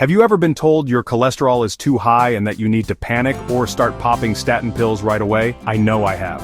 Have you ever been told your cholesterol is too high and that you need to panic or start popping statin pills right away? I know I have.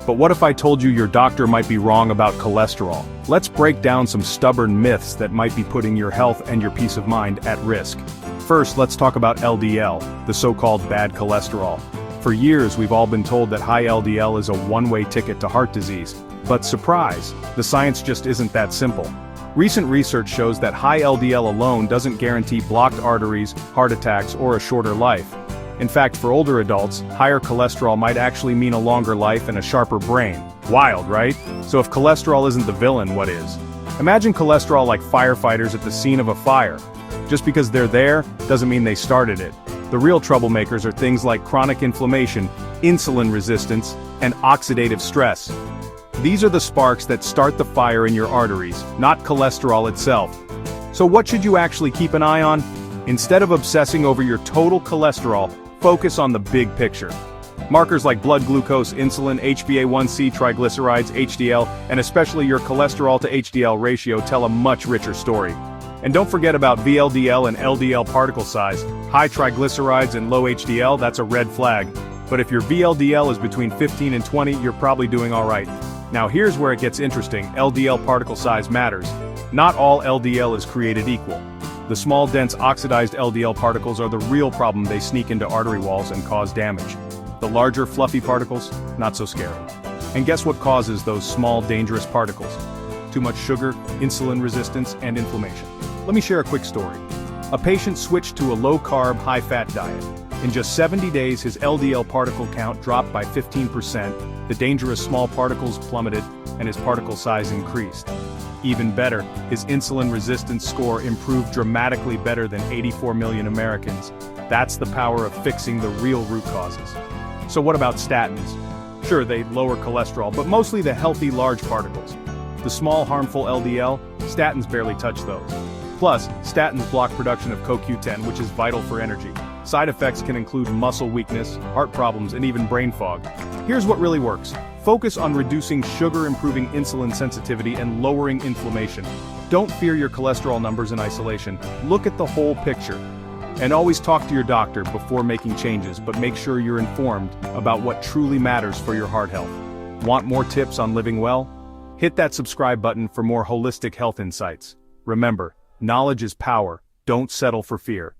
But what if I told you your doctor might be wrong about cholesterol? Let's break down some stubborn myths that might be putting your health and your peace of mind at risk. First, let's talk about LDL, the so-called bad cholesterol. For years, we've all been told that high LDL is a one-way ticket to heart disease. But surprise, the science just isn't that simple. Recent research shows that high LDL alone doesn't guarantee blocked arteries, heart attacks, or a shorter life. In fact, for older adults, higher cholesterol might actually mean a longer life and a sharper brain. Wild, right? So if cholesterol isn't the villain, what is? Imagine cholesterol like firefighters at the scene of a fire. Just because they're there, doesn't mean they started it. The real troublemakers are things like chronic inflammation, insulin resistance, and oxidative stress. These are the sparks that start the fire in your arteries, not cholesterol itself. So what should you actually keep an eye on? Instead of obsessing over your total cholesterol, focus on the big picture. Markers like blood glucose, insulin, HbA1c, triglycerides, HDL, and especially your cholesterol to HDL ratio tell a much richer story. And don't forget about VLDL and LDL particle size. High triglycerides and low HDL, that's a red flag. But if your VLDL is between 15 and 20, you're probably doing all right. Now here's where it gets interesting. LDL particle size matters. Not all LDL is created equal. The small dense oxidized LDL particles are the real problem. They sneak into artery walls and cause damage. The larger fluffy particles, not so scary. And guess what causes those small dangerous particles? Too much sugar, insulin resistance, and inflammation. Let me share a quick story. A patient switched to a low-carb, high-fat diet. In just 70 days, his LDL particle count dropped by 15%, the dangerous small particles plummeted, and his particle size increased. Even better, his insulin resistance score improved dramatically, better than 84 million Americans. That's the power of fixing the real root causes. So what about statins? Sure, they lower cholesterol, but mostly the healthy large particles. The small harmful LDL, statins barely touch those. Plus, statins block production of CoQ10, which is vital for energy. Side effects can include muscle weakness, heart problems, and even brain fog. Here's what really works. Focus on reducing sugar, improving insulin sensitivity, and lowering inflammation. Don't fear your cholesterol numbers in isolation. Look at the whole picture. And always talk to your doctor before making changes, but make sure you're informed about what truly matters for your heart health. Want more tips on living well? Hit that subscribe button for more holistic health insights. Remember, knowledge is power. Don't settle for fear.